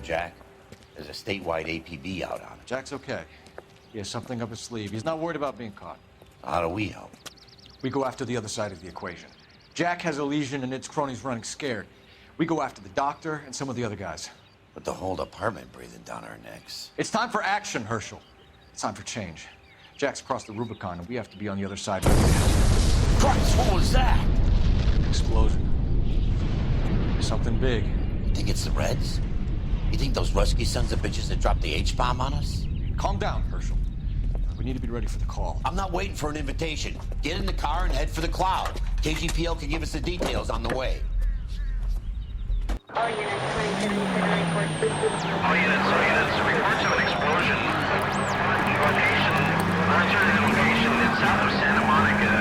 Jack. There's a statewide APB out on him. Jack's okay. He has something up his sleeve. He's not worried about being caught. How do we help? We go after the other side of the equation. Jack has a legion and its cronies running scared. We go after the doctor and some of the other guys. But the whole department breathing down our necks. It's time for action, Herschel. It's time for change. Jack's crossed the Rubicon, and we have to be on the other side. Christ, what was that? Explosion. Something big. You think it's the Reds? You think those Rusky sons of bitches that dropped the H-bomb on us? Calm down, Herschel. We need to be ready for the call. I'm not waiting for an invitation. Get in the car and head for the cloud. KGPL can give us the details on the way. All units, 22 report. All units, reports of an explosion. Alternative location is south of Santa Monica.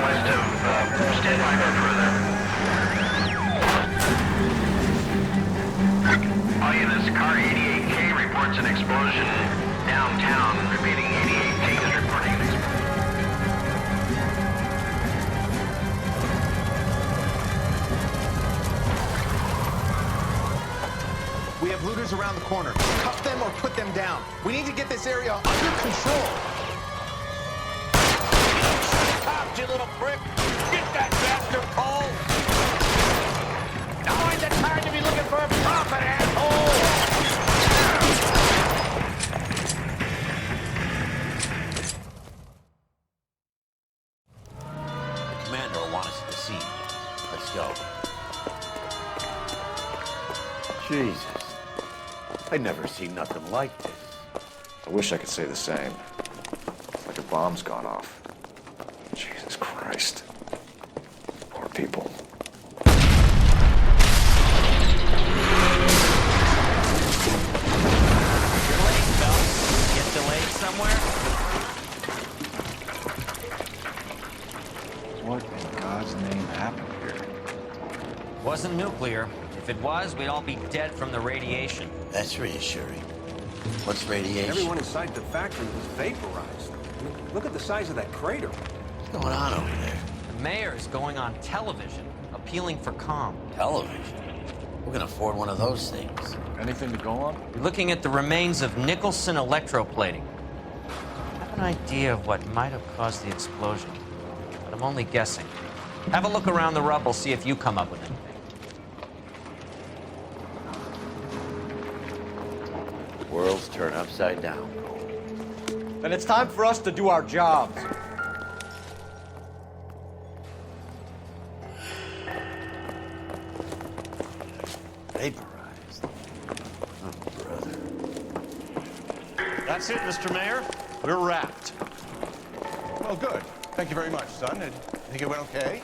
West of, stand by for further. All units, car 88K reports an explosion downtown. Repeating, 88K is reporting an explosion. We have looters around the corner. Cuff them or put them down. We need to get this area under control. Stop, you little prick! Get that bastard pole! Now ain't the time to be looking for a profit, asshole! The commander will want us at the scene. Let's go. Jesus. I'd never seen nothing like this. I wish I could say the same. Like a bomb's gone off. Jesus Christ. Poor people. You're late, Phelps. Get delayed somewhere? What in God's name happened here? Wasn't nuclear. If it was, we'd all be dead from the radiation. That's reassuring. What's radiation? Everyone inside the factory was vaporized. I mean, look at the size of that crater. What's going on over there? The mayor is going on television, appealing for calm. Television? Who can afford one of those things? Anything to go on? We're looking at the remains of Nicholson electroplating. I have an idea of what might have caused the explosion, but I'm only guessing. Have a look around the rubble, see if you come up with anything. Worlds turn upside down. Then it's time for us to do our jobs. Vaporized. Oh, brother. That's it, Mr. Mayor. We're wrapped. Well, good. Thank you very much, son. I think it went okay.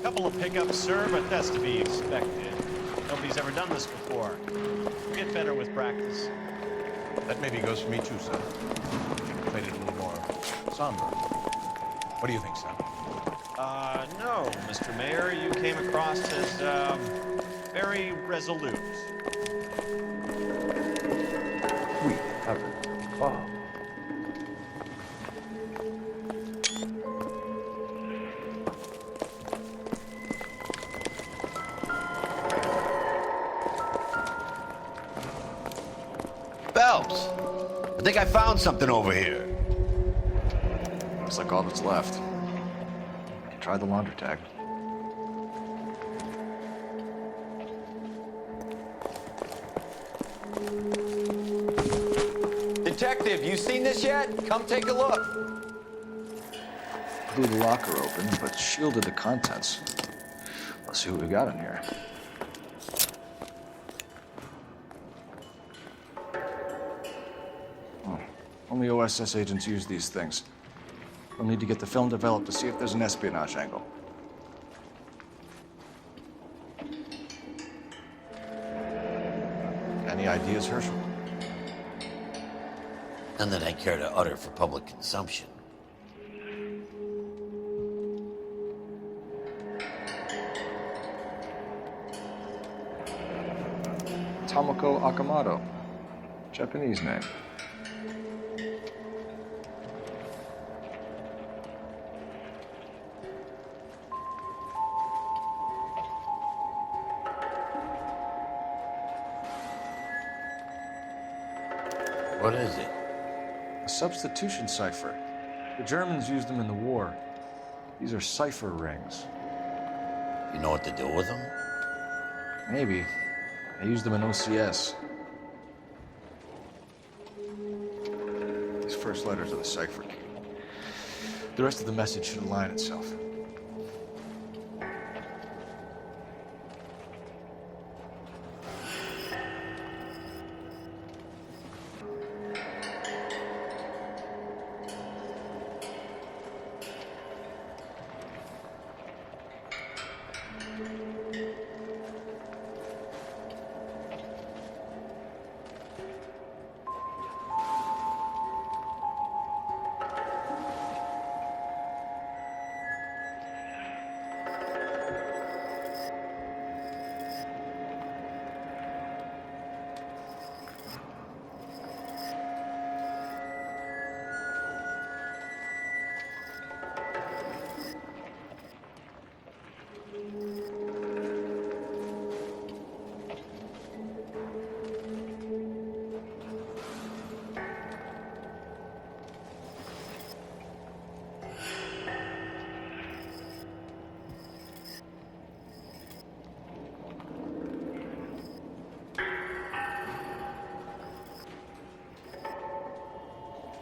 Couple of pickups, sir, but that's to be expected. Nobody's ever done this before. We'll get better with practice. That maybe goes for me too, son. Made it a little more somber. What do you think, son? No, Mr. Mayor, you came across as, very resolute. We haven't Bob. Phelps! I think I found something over here. Looks like all that's left. Try the laundry tag. Detective, you seen this yet? Come take a look. Blew the locker open, but shielded the contents. Let's see what we got in here. Oh, only OSS agents use these things. We'll need to get the film developed to see if there's an espionage angle. Any ideas, Herschel? None that I care to utter for public consumption. Tomoko Akamoto. Japanese name. What is it? A substitution cipher. The Germans used them in the war. These are cipher rings. You know what to do with them? Maybe. I used them in OCS. These first letters are the cipher key. The rest of the message should align itself.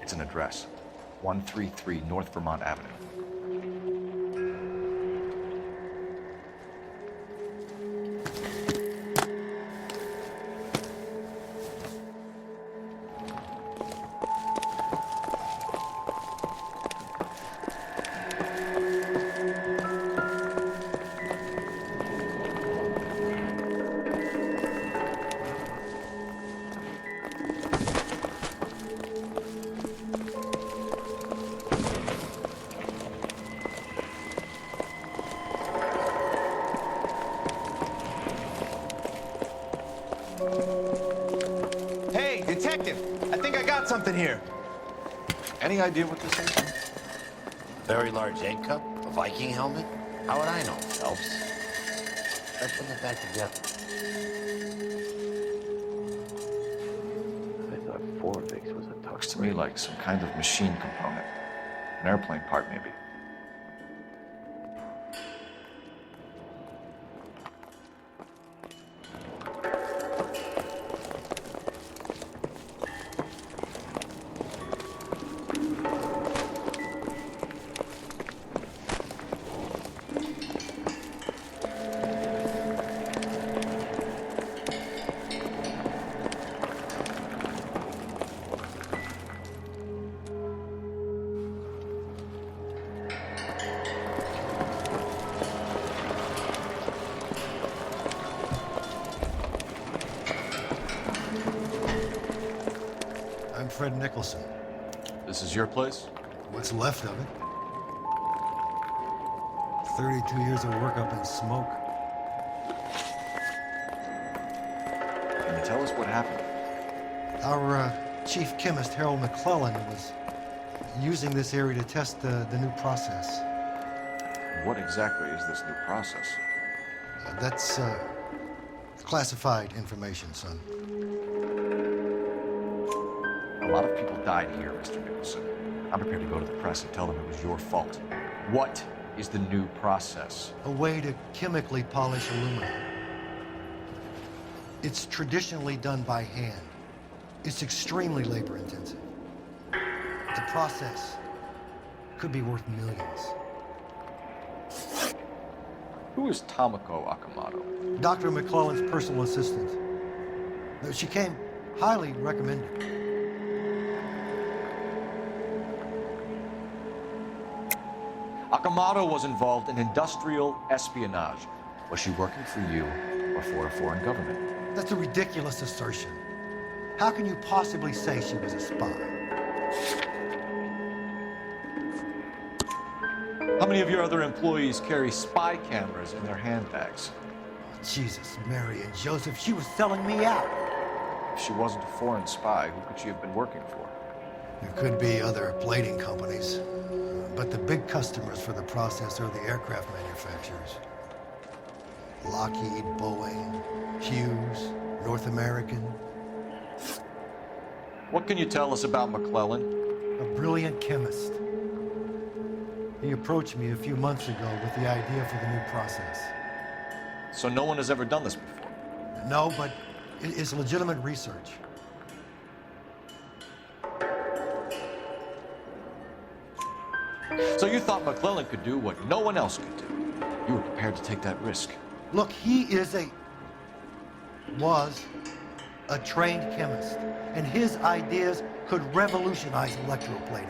It's an address. 133 North Vermont Avenue. Hey, detective! I think I got something here. Any idea what this is? Very large egg cup? A Viking helmet? How would I know, Phelps? Try putting it back together. I thought Forvix was a tux. Looks to me like some kind of machine component. An airplane part, maybe. I'm Fred Nicholson. This is your place? What's left of it? 32 years of work up in smoke. Can you tell us what happened? Our chief chemist, Harold McClellan, was using this area to test the new process. What exactly is this new process? That's classified information, son. A lot of people died here, Mr. Nicholson. I'm prepared to go to the press and tell them it was your fault. What is the new process? A way to chemically polish aluminum. It's traditionally done by hand. It's extremely labor-intensive. The process could be worth millions. Who is Tomoko Akamoto? Dr. McClellan's personal assistant. She came highly recommended. Akamoto was involved in industrial espionage. Was she working for you or for a foreign government? That's a ridiculous assertion. How can you possibly say she was a spy? How many of your other employees carry spy cameras in their handbags? Jesus, Mary and Joseph, she was selling me out. If she wasn't a foreign spy, who could she have been working for? There could be other plating companies, but the big customers for the process are the aircraft manufacturers. Lockheed, Boeing, Hughes, North American. What can you tell us about McClellan? A brilliant chemist. He approached me a few months ago with the idea for the new process. So no one has ever done this before? No, but it's legitimate research. So you thought McClellan could do what no one else could do. You were prepared to take that risk. Look, was a trained chemist, and his ideas could revolutionize electroplating.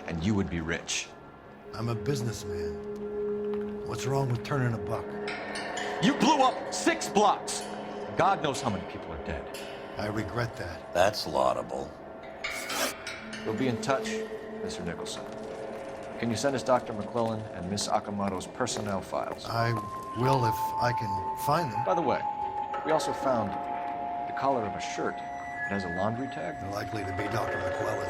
And you would be rich. I'm a businessman. What's wrong with turning a buck? You blew up 6 blocks. God knows how many people are dead. I regret that. That's laudable. We'll be in touch, Mr. Nicholson. Can you send us Dr. McClellan and Miss Akamoto's personnel files? I will if I can find them. By the way, we also found the collar of a shirt. It has a laundry tag. They're likely to be Dr. McClellan.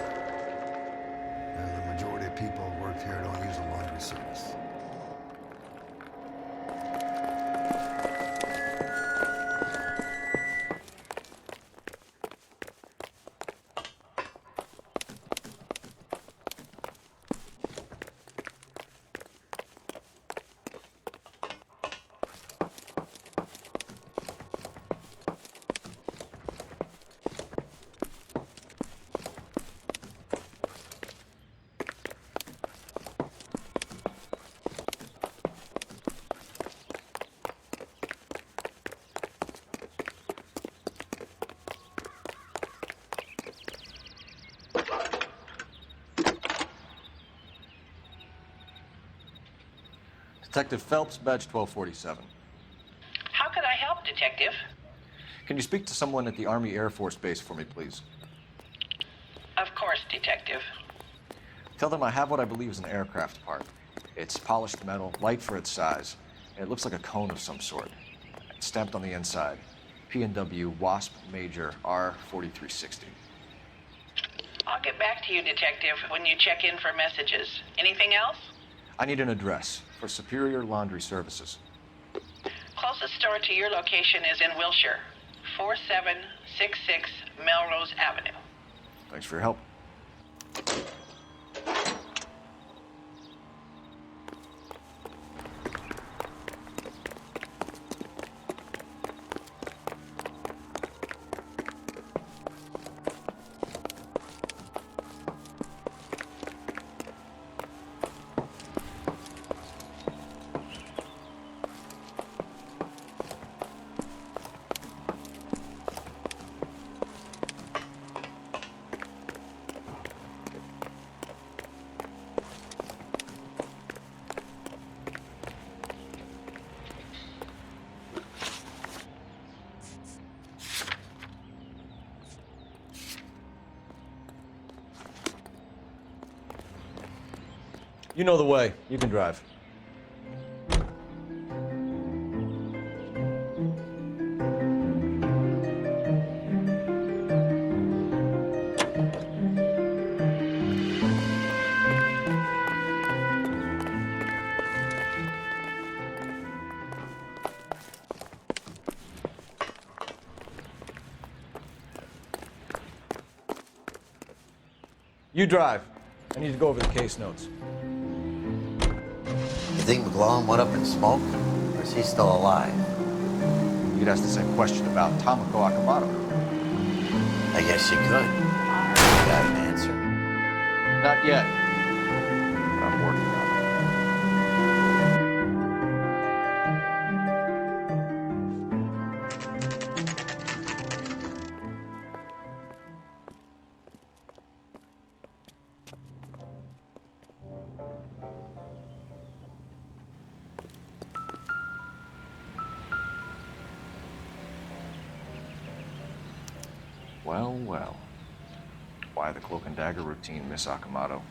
And the majority of people who work here don't use a laundry service. Detective Phelps, badge 1247. How could I help, Detective? Can you speak to someone at the Army Air Force Base for me, please? Of course, Detective. Tell them I have what I believe is an aircraft part. It's polished metal, light for its size, and it looks like a cone of some sort. It's stamped on the inside. P&W Wasp Major R4360. I'll get back to you, Detective, when you check in for messages. Anything else? I need an address for Superior Laundry Services. Closest store to your location is in Wilshire, 4766 Melrose Avenue. Thanks for your help. You know the way. You can drive. You drive. I need to go over the case notes. You think McClellan went up in smoke? Or is he still alive? You could ask the same question about Tomoko Akamoto. I guess you could. You got an answer? Not yet. But I'm working on it. Well, well. Why the cloak and dagger routine, Miss Akamoto?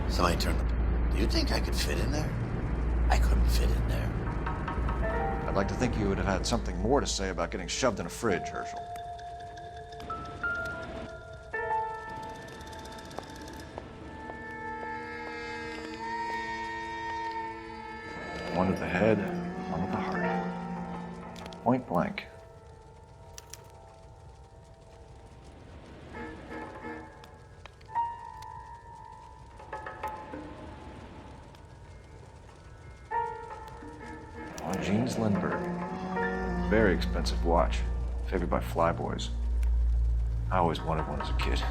Somebody turn the... Do you think I could fit in there? I couldn't fit in there. A I'd like to think you would have had something more to say about getting shoved in a fridge, Herschel. One to the head, one to the heart. Point blank. Jeans Lindbergh. Very expensive watch. Favored by flyboys. I always wanted one as a kid.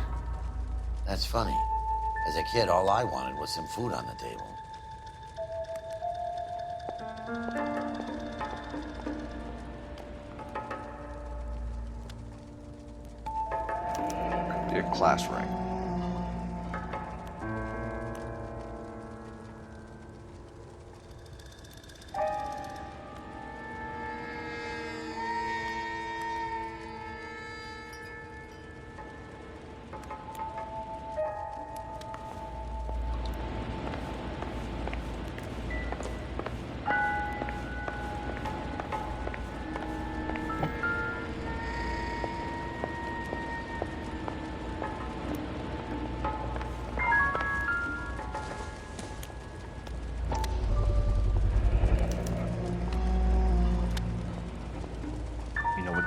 That's funny. As a kid, all I wanted was some food on the table. Could be a class ring.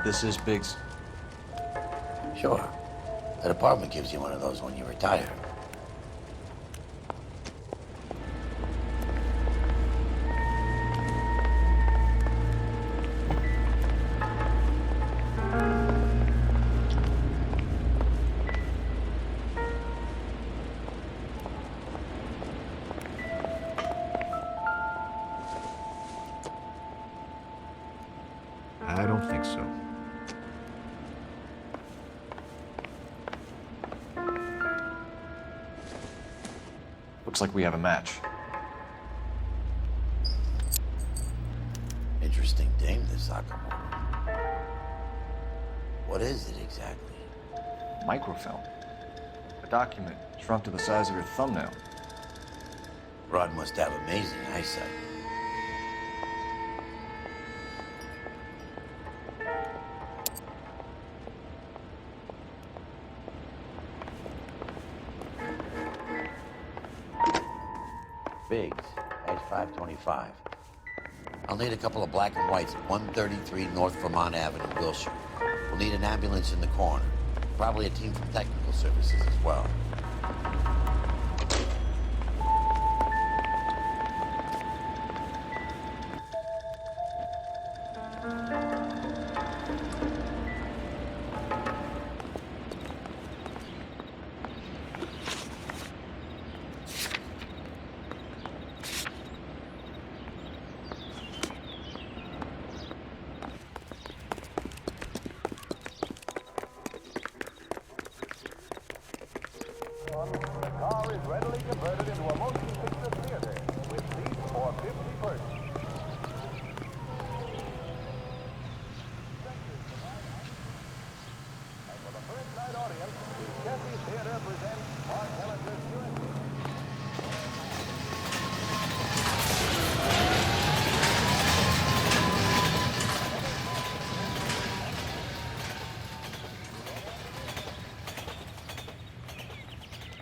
This is Biggs. Sure. That apartment gives you one of those when you retire. I don't think so. Looks like we have a match. Interesting dame, this Sakamoto. What is it exactly? Microfilm. A document shrunk to the size of your thumbnail. Rod must have amazing eyesight. Biggs, edge 525. I'll need a couple of black and whites at 133 North Vermont Avenue, Wilshire. We'll need an ambulance in the corner. Probably a team from technical services as well. The car is readily converted into a motion picture theater with seats for 50 persons. And for the first night audience, the Chevy Theater presents Mark Ellis's USA.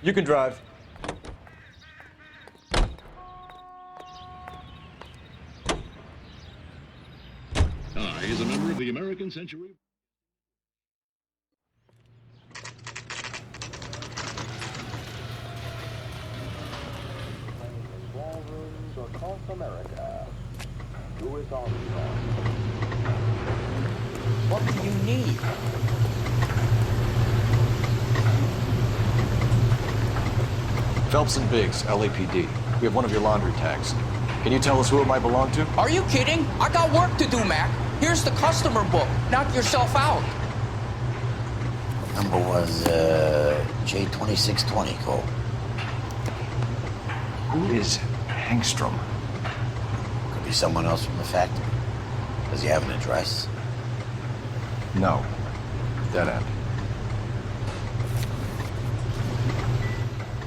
You can drive. He is a member of the American Century. Small rooms across America. Louis Armstrong. What do you need? Phelps and Biggs, LAPD. We have one of your laundry tags. Can you tell us who it might belong to? Are you kidding? I got work to do, Mac. Here's the customer book. Knock yourself out. Number was, J2620, Cole. Who is Hangstrom? Could be someone else from the factory. Does he have an address? No. Dead end.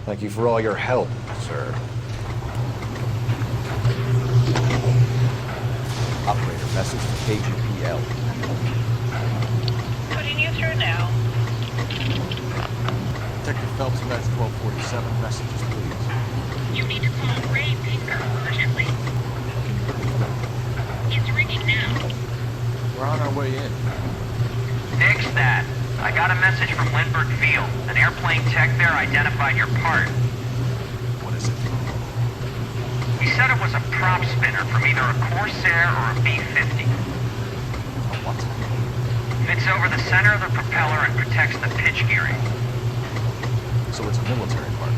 Thank you for all your help, sir. Operator, message to KGPL. Putting you through now. Detective Phelps, Reg 1247, messages, please. You need to call Ray Pinker urgently. It's ringing now. We're on our way in. Fix that. I got a message from Lindbergh Field. An airplane tech there identified your part. What is it? He said it was a prop spinner from either a Corsair or a B-50. What? Fits over the center of the propeller and protects the pitch gearing. So it's a military part.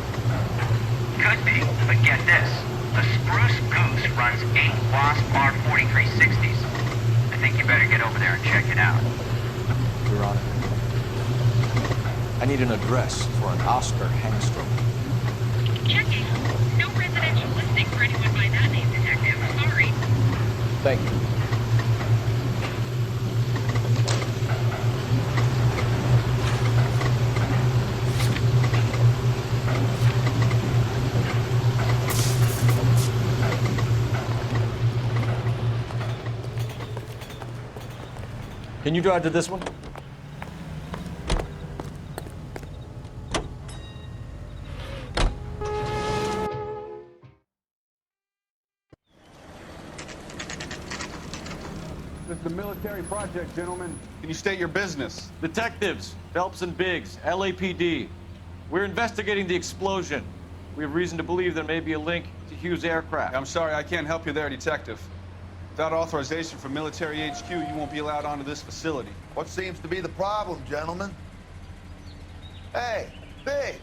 Could be, but get this. The Spruce Goose runs 8 Wasp R4360s. I think you better get over there and check it out. We're on it. I need an address for an Oscar Hangstrom. Checking. No residential listing for anyone by that name, Detective. Sorry. Thank you. Can you drive to this one? This is a military project, gentlemen. Can you state your business? Detectives, Phelps and Biggs, LAPD. We're investigating the explosion. We have reason to believe there may be a link to Hughes' aircraft. I'm sorry, I can't help you there, Detective. Without authorization from military HQ, you won't be allowed onto this facility. What seems to be the problem, gentlemen? Hey, Biggs.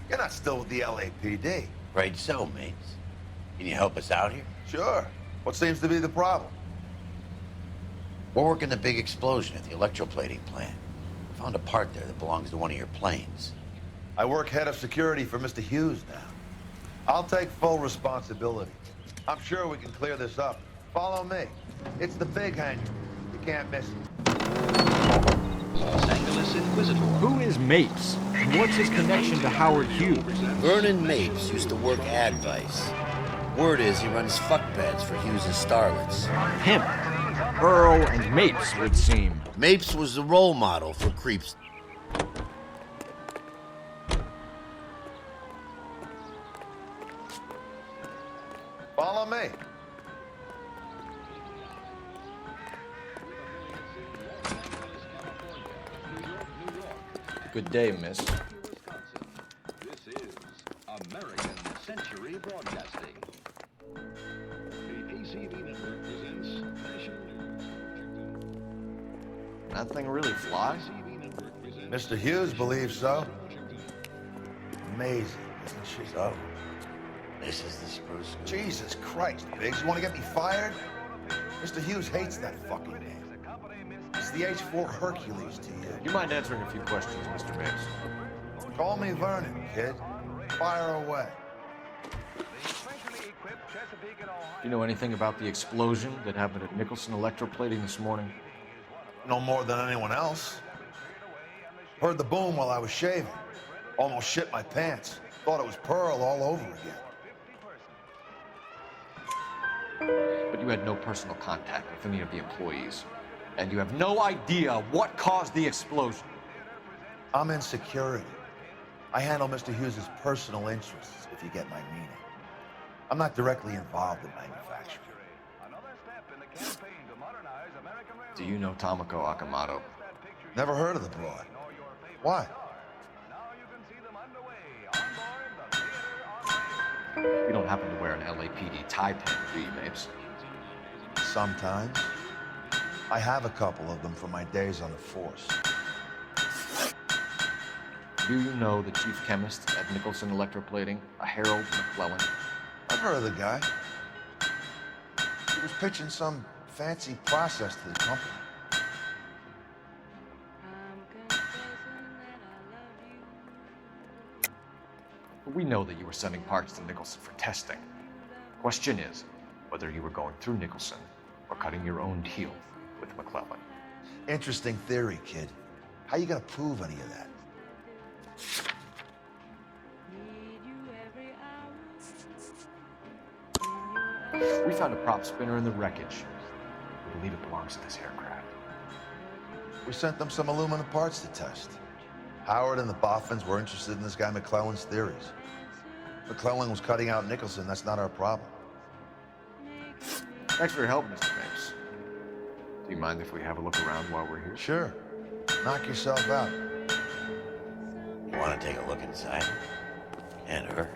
You're not still with the LAPD. Right so, mates. Can you help us out here? Sure. What seems to be the problem? We're working the big explosion at the electroplating plant. Found a part there that belongs to one of your planes. I work head of security for Mr. Hughes now. I'll take full responsibility. I'm sure we can clear this up. Follow me. It's the big hangar. You can't miss it. Los Angeles Inquisitor. Who is Mapes? And what's his connection to Howard Hughes? Vernon Mapes used to work Advice. Word is he runs fuck beds for Hughes' starlets. Him. Earl and Mapes would seem. Mapes was the role model for creeps. Follow me. Good day, miss. This is American Century Broadcasting. The ACV network presents special news. That thing really flies? Mr. Hughes believes so. Amazing, isn't she? So, this is the Spruce Goose. Jesus Christ, Biggs, you want to get me fired? Mr. Hughes hates that fucking name. It's the H-4 Hercules to you. You mind answering a few questions, Mr. Mapes? Call me Vernon, kid. Fire away. Do you know anything about the explosion that happened at Nicholson Electroplating this morning? No more than anyone else. Heard the boom while I was shaving. Almost shit my pants. Thought it was Pearl all over again. But you had no personal contact with any of the employees. And you have no idea what caused the explosion. I'm in security. I handle Mr. Hughes' personal interests, if you get my meaning. I'm not directly involved in manufacturing. Do you know Tomoko Akamoto? Never heard of the broad. Why? You don't happen to wear an LAPD tie pin, do you, Mapes? Sometimes. I have a couple of them from my days on the force. Do you know the chief chemist at Nicholson Electroplating, a Harold McClellan? I've heard of the guy. He was pitching some fancy process to the company. We know that you were sending parts to Nicholson for testing. Question is whether you were going through Nicholson or cutting your own deal with McClellan. Interesting theory, kid. How you gonna prove any of that? We found a prop spinner in the wreckage. believe it belongs to this aircraft. We sent them some aluminum parts to test. Howard and the Boffins were interested in this guy McClellan's theories. McClellan was cutting out Nicholson. That's not our problem. Thanks for your help, Mr. Mapes. Do you mind if we have a look around while we're here? Sure. Knock yourself out. You want to take a look inside? Can't hurt.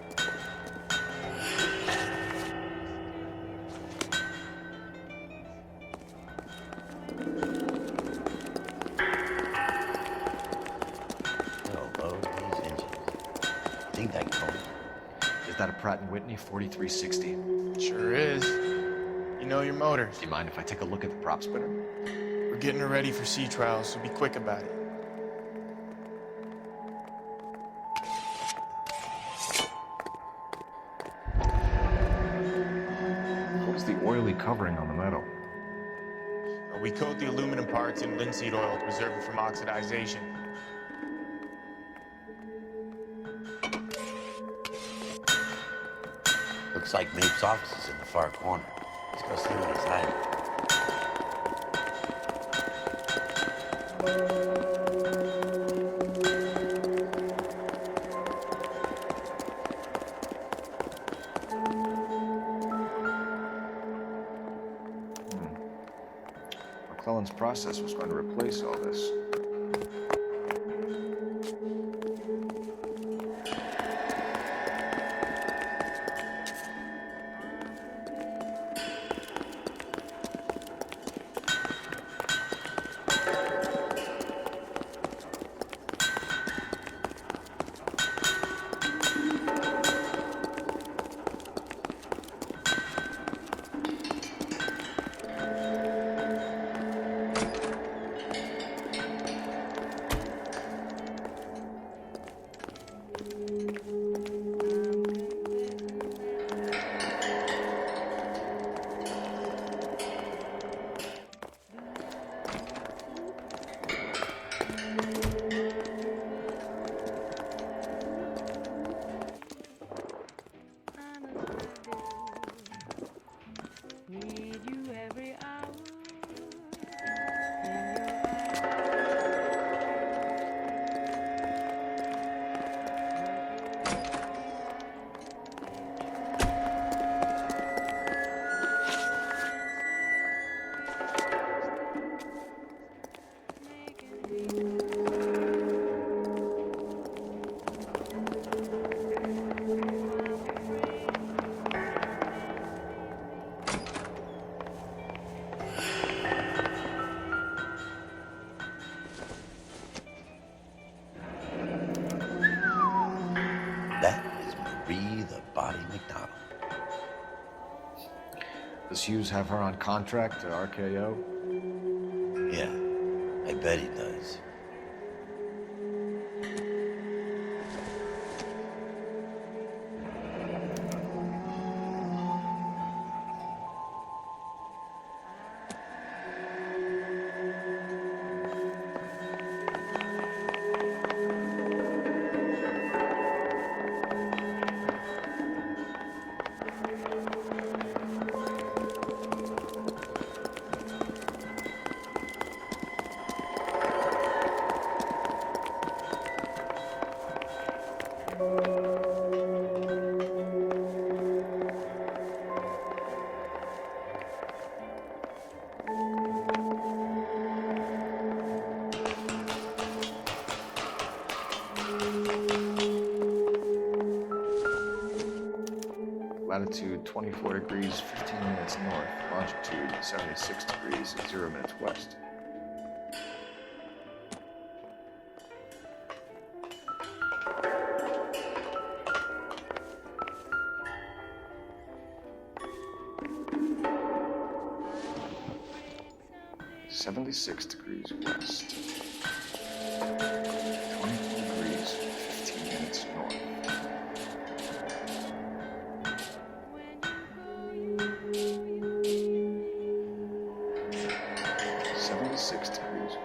They'll load these engines. Think that cone? Is that a Pratt & Whitney 4360? Sure is. You know your motors. Do you mind if I take a look at the prop spinner? We're getting her ready for sea trials, so be quick about it. What's the oily covering on the metal? We coat the aluminum parts in linseed oil to preserve it from oxidization. Looks like Mapes' office is in the far corner. Let's go see what he's hiding. McClellan's process was going to replace all this. Does Hughes have her on contract to RKO? Yeah, I bet he does. Latitude 24 degrees, 15 minutes north. Longitude 76 degrees, 0 minutes west. .76 degrees west. 24 degrees, 15 minutes north.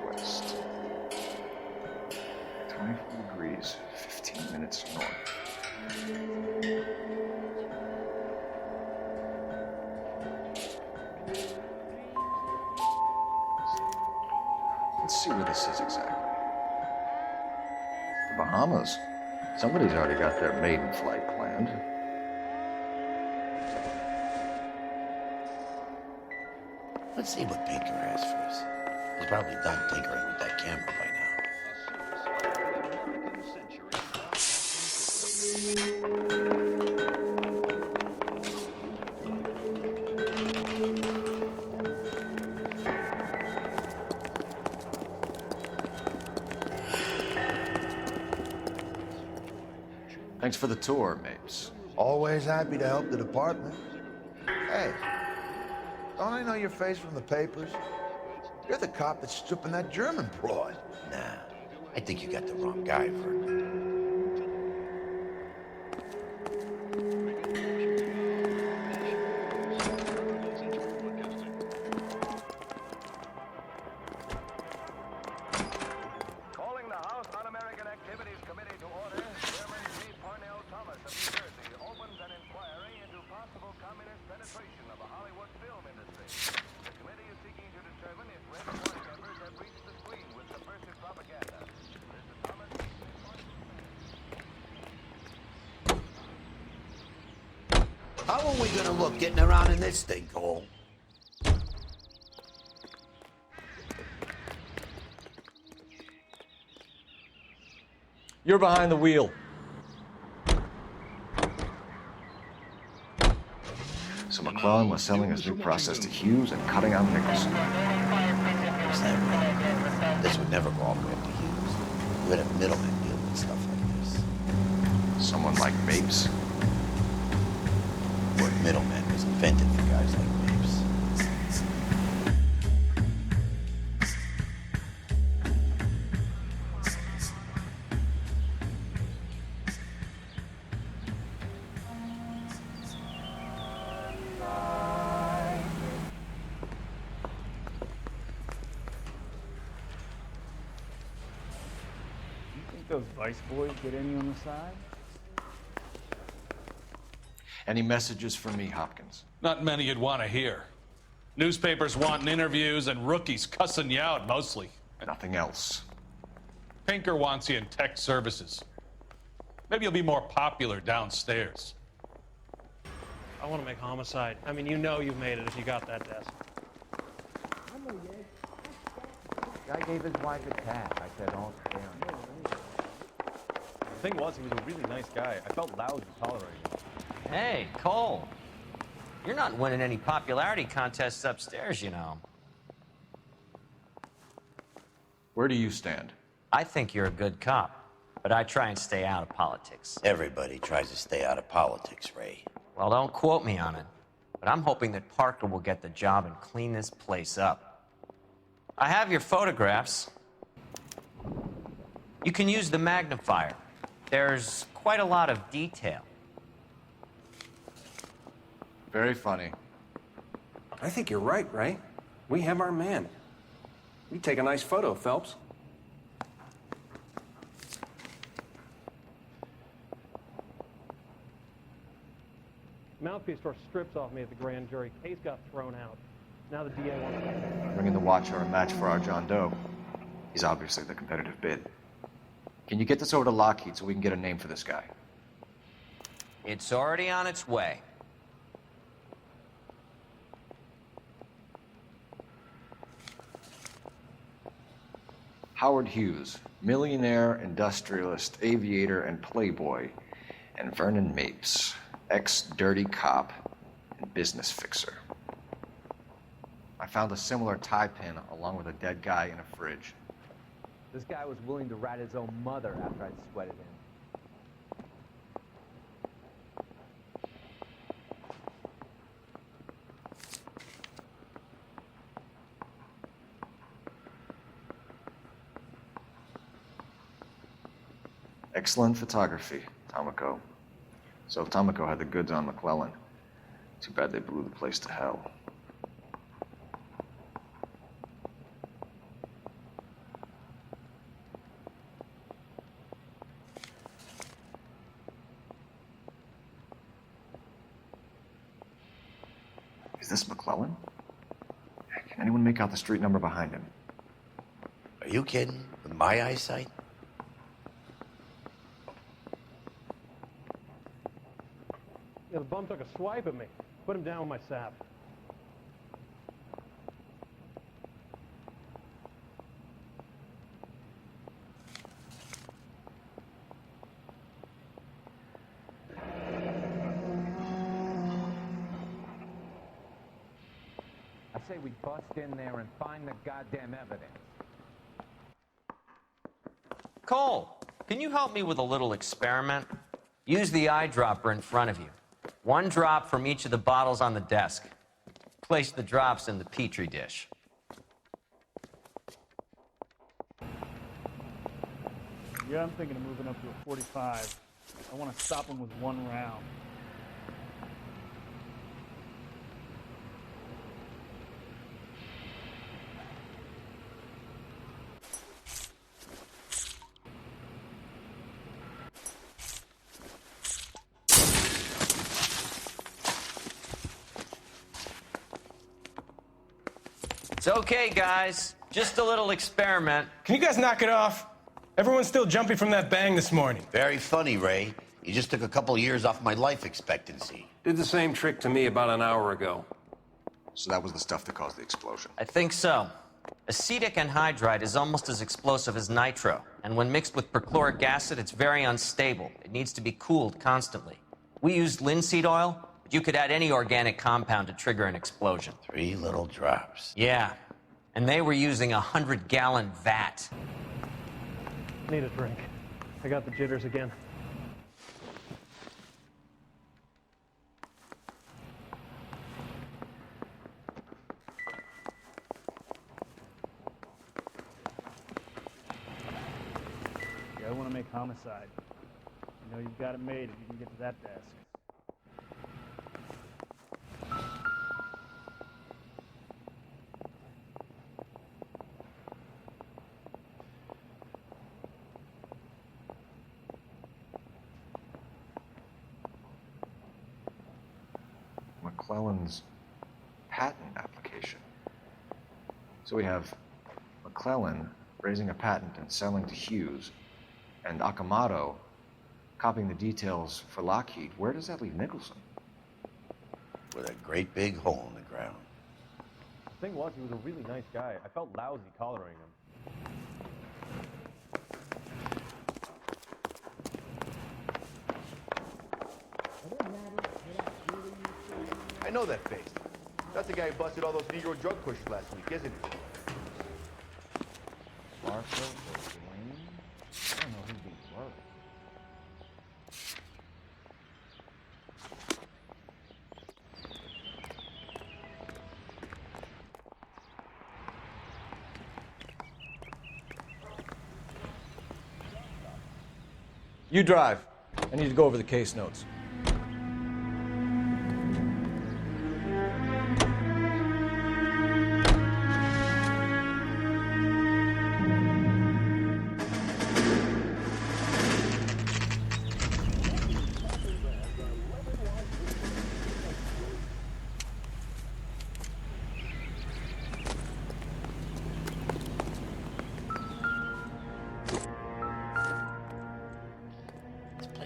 West. 24 degrees, 15 minutes north. Bahamas. Somebody's already got their maiden flight planned. Let's see what Pinker has for us. He's probably done tinkering with that camera by now. Thanks for the tour, Mapes. Always happy to help the department. Hey, don't I know your face from the papers? You're the cop that's stripping that German broad. Nah, I think you got the wrong guy, Vern. Calling the House Un-American Activities Committee to order, Chairman J. Parnell Thomas of New Jersey opens an inquiry into possible communist penetration of the Hollywood film industry. The committee is seeking to determine if Red Party members have reached the screen with subversive propaganda. Mr. Thomas. How are we gonna look getting around in this thing, Cole? You're behind the wheel. So McClellan was selling his new process to Hughes and cutting out Nicholson. Is that right? This would never go all the way up to Hughes. You would have middlemen deal with stuff like this. Someone like Mapes? The word middleman was invented for guys like Mapes. Those Vice boys get any on the side? Any messages for me, Hopkins? Not many you'd want to hear. Newspapers wanting interviews and rookies cussing you out, mostly. Nothing else. Pinker wants you in tech services. Maybe you'll be more popular downstairs. I want to make homicide. I mean, you know you've made it if you got that desk. Guy gave his wife a tap. I said, "Don't stay on him." The thing was, he was a really nice guy. I felt loud to tolerate him. Hey, Cole. You're not winning any popularity contests upstairs, you know. Where do you stand? I think you're a good cop, but I try and stay out of politics. Everybody tries to stay out of politics, Ray. Well, don't quote me on it, but I'm hoping that Parker will get the job and clean this place up. I have your photographs. You can use the magnifier. There's quite a lot of detail. Very funny. I think you're right, Ray. We have our man. You take a nice photo, Phelps. Mouthpiece tore strips off me at the grand jury. Case got thrown out. Now the DA wants to... Bringing the Watcher a match for our John Doe. He's obviously the competitive bid. Can you get this over to Lockheed so we can get a name for this guy? It's already on its way. Howard Hughes, millionaire, industrialist, aviator, and playboy, and Vernon Mapes, ex-dirty cop and business fixer. I found a similar tie pin along with a dead guy in a fridge. This guy was willing to rat his own mother after I'd sweated him. Excellent photography, Tomoko. So Tomoko had the goods on McClellan. Too bad they blew the place to hell. Is this McClellan? Can anyone make out the street number behind him? Are you kidding? With my eyesight? Yeah, the bum took a swipe at me. Put him down with my sap. I say we bust in there and find the goddamn evidence. Cole, can you help me with a little experiment? Use the eyedropper in front of you. 1 drop from each of the bottles on the desk. Place the drops in the Petri dish. Yeah, I'm thinking of moving up to a 45. I want to stop him with 1 round. It's okay, guys. Just a little experiment. Can you guys knock it off? Everyone's still jumping from that bang this morning. Very funny, Ray. You just took a couple years off my life expectancy. Did the same trick to me about an hour ago. So that was the stuff that caused the explosion. I think so. Acetic anhydride is almost as explosive as nitro, and when mixed with perchloric acid, it's very unstable. It needs to be cooled constantly. We used linseed oil, but you could add any organic compound to trigger an explosion. 3 little drops. Yeah, and they were using a 100-gallon vat. Need a drink. I got the jitters again. You gotta want to make homicide. You know you've got it made if you can get to that desk. McClellan's patent application. So we have McClellan raising a patent and selling to Hughes, and Akamoto copying the details for Lockheed. Where does that leave Nicholson? With a great big hole in the ground. The thing was, he was a really nice guy. I felt lousy collaring him. I know that face. That's the guy who busted all those Negro drug pushers last week, isn't he? Barfield or Dwayne? I don't know who these were. You drive. I need to go over the case notes.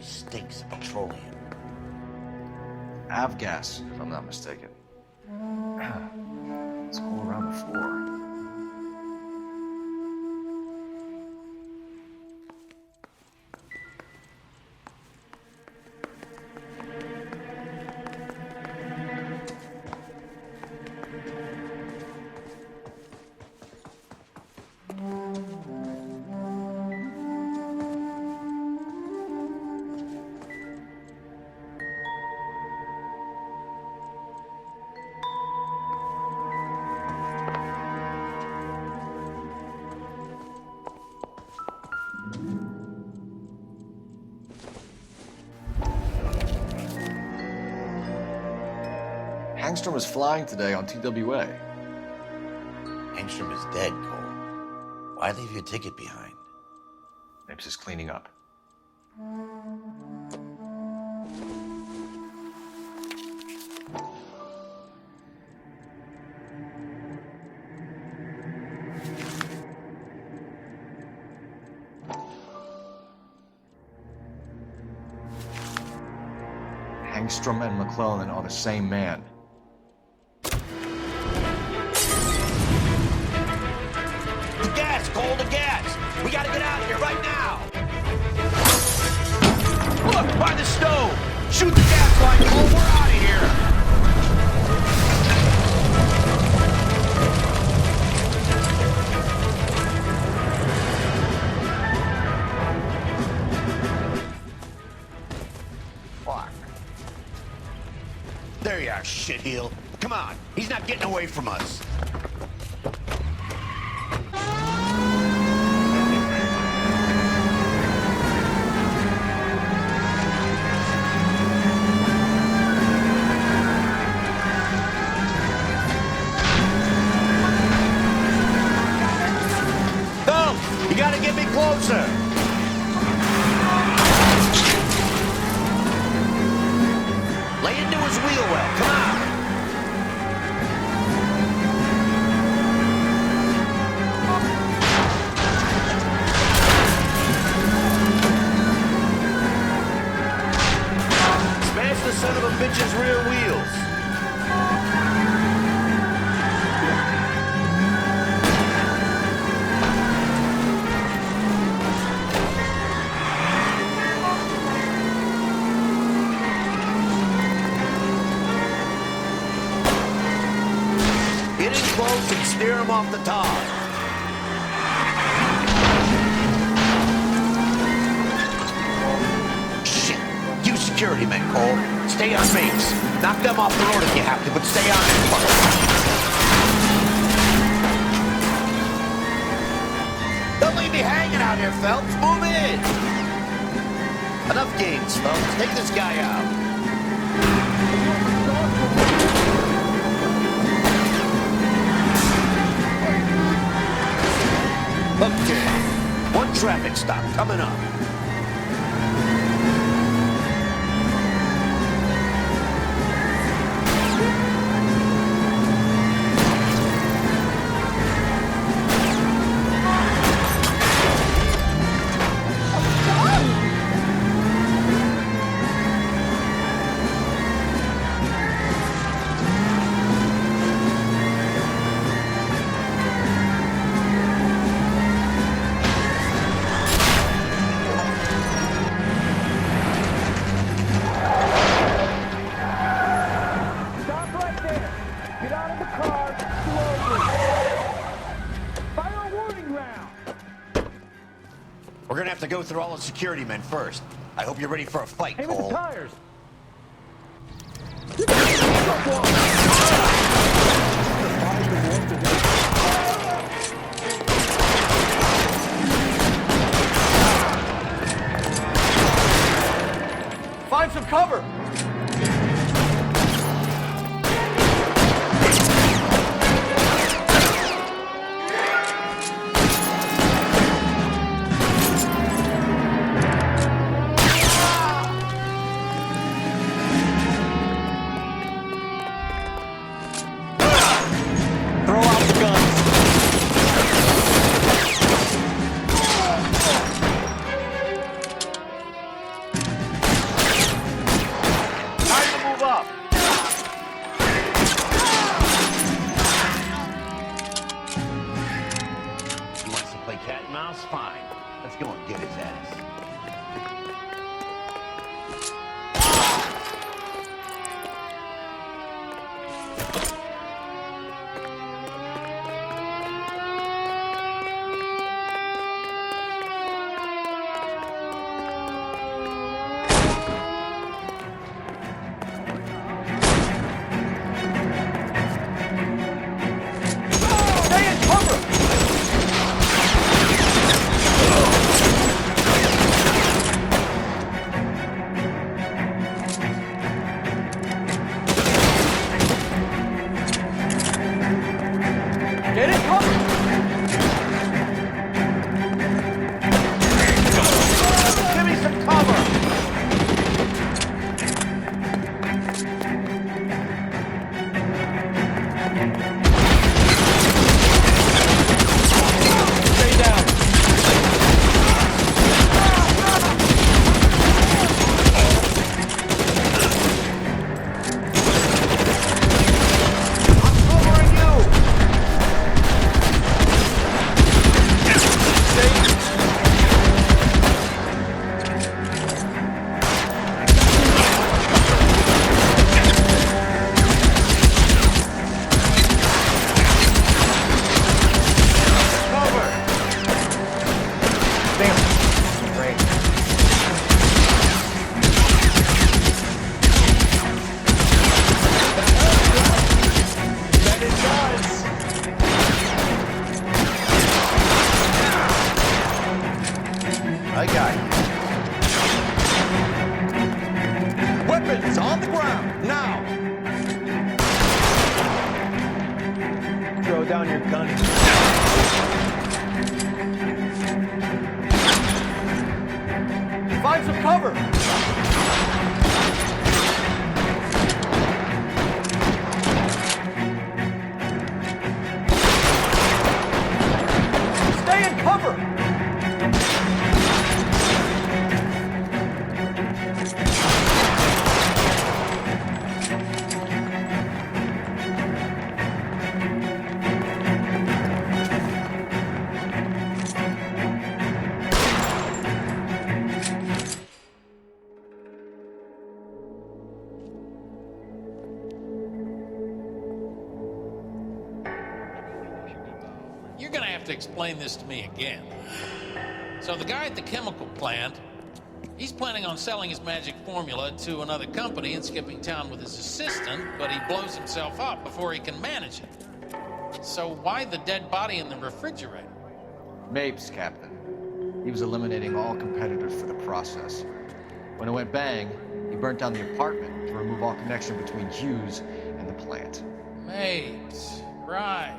Stinks of petroleum. Avgas, if I'm not mistaken. It's all around the floor. Hangstrom is flying today on TWA. Hangstrom is dead, Cole. Why leave your ticket behind? Nips is cleaning up. Engstrom and McClellan are the same man. The gas, Cole, the gas! We gotta get out of here right now! Look, by the stove! Shoot the gas line, Cole, we're out of here! Fuck. There you are, shitheel. Come on, he's not getting away from us. You gotta get me closer. Lay into his wheel well. Come on. Smash the son of a bitch's rear wheels. Get in close and steer him off the top. Shit. You security men, Cole. Stay on base. Knock them off the road if you have to, but stay on it first. Don't leave me hanging out here, Phelps. Move in. Enough games, Phelps. Take this guy out. Okay, one traffic stop coming up. We're gonna have to go through all the security men first. I hope you're ready for a fight, Aim Cole. at the tires. Find some cover. Fine. Let's go and get his ass. gun. Find some cover! Stay in cover! You're gonna have to explain this to me again. So the guy at the chemical plant, he's planning on selling his magic formula to another company and skipping town with his assistant, but he blows himself up before he can manage it. So why the dead body in the refrigerator? Mapes, Captain. He was eliminating all competitors for the process. When it went bang, he burnt down the apartment to remove all connection between Hughes and the plant. Mapes, right.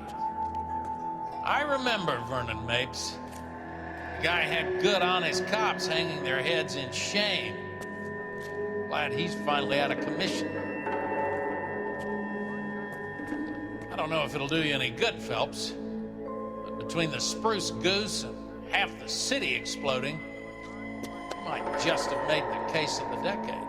I remember Vernon Mapes. The guy had good, honest cops hanging their heads in shame. Glad he's finally out of commission. I don't know if it'll do you any good, Phelps, but between the spruce goose and half the city exploding, you might just have made the case of the decade.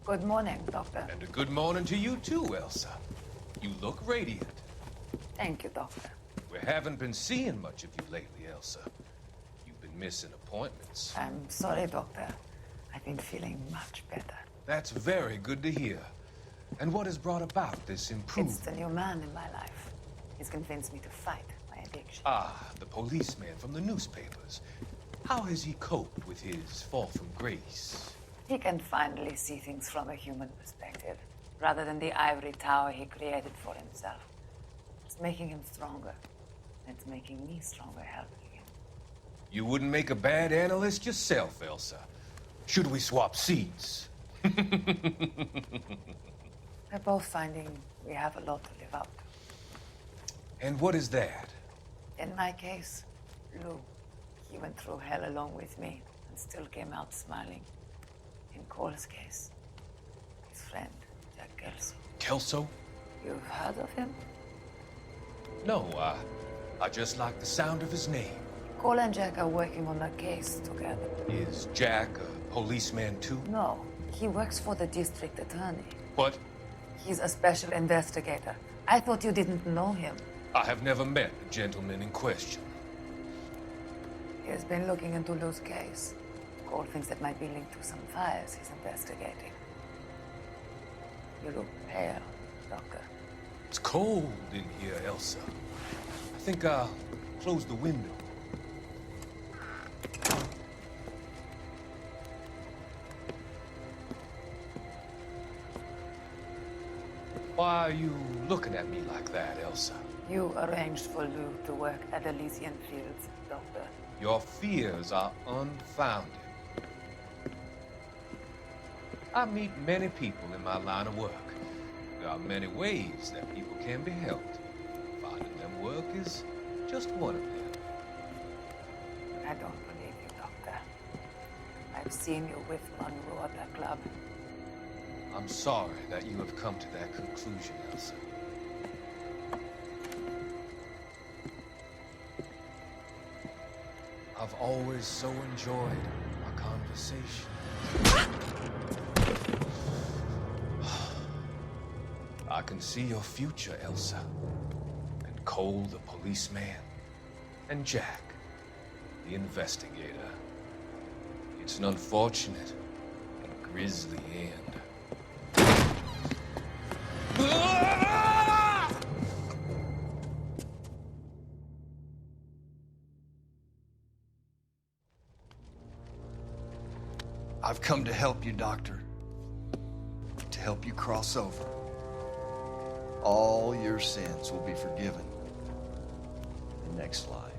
Good morning, Doctor. And a good morning to you too, Elsa. You look radiant. Thank you, Doctor. We haven't been seeing much of you lately, Elsa. You've been missing appointments. I'm sorry, Doctor. I've been feeling much better. That's very good to hear. And what has brought about this improvement? It's the new man in my life. He's convinced me to fight my addiction. Ah, the policeman from the newspapers. How has he coped with his fall from grace? He can finally see things from a human perspective, rather than the ivory tower he created for himself. It's making him stronger. It's making me stronger helping him. You wouldn't make a bad analyst yourself, Elsa. Should we swap seats? We're both finding we have a lot to live up to. And what is that? In my case, Lou. He went through hell along with me and still came out smiling. In Cole's case, his friend, Jack Kelso. Kelso? You've heard of him? No, I just like the sound of his name. Cole and Jack are working on a case together. Is Jack a policeman too? No, he works for the district attorney. What? He's a special investigator. I thought you didn't know him. I have never met the gentleman in question. He has been looking into Lou's case. Cole thinks it might be linked to some fires he's investigating. You look pale, Doctor. It's cold in here, Elsa. I think I'll close the window. Why are you looking at me like that, Elsa? You arranged for Lou to work at Elysian Fields, Doctor. Your fears are unfounded. I meet many people in my line of work. There are many ways that people can be helped. Finding them work is just one of them. I don't believe you, Doctor. I've seen you with Monroe at the club. I'm sorry that you have come to that conclusion, Elsa. I've always so enjoyed our conversation. I can see your future, Elsa. And Cole, the policeman. And Jack, the investigator. It's an unfortunate and grisly end. I've come to help you, Doctor. To help you cross over. All your sins will be forgiven in the next life.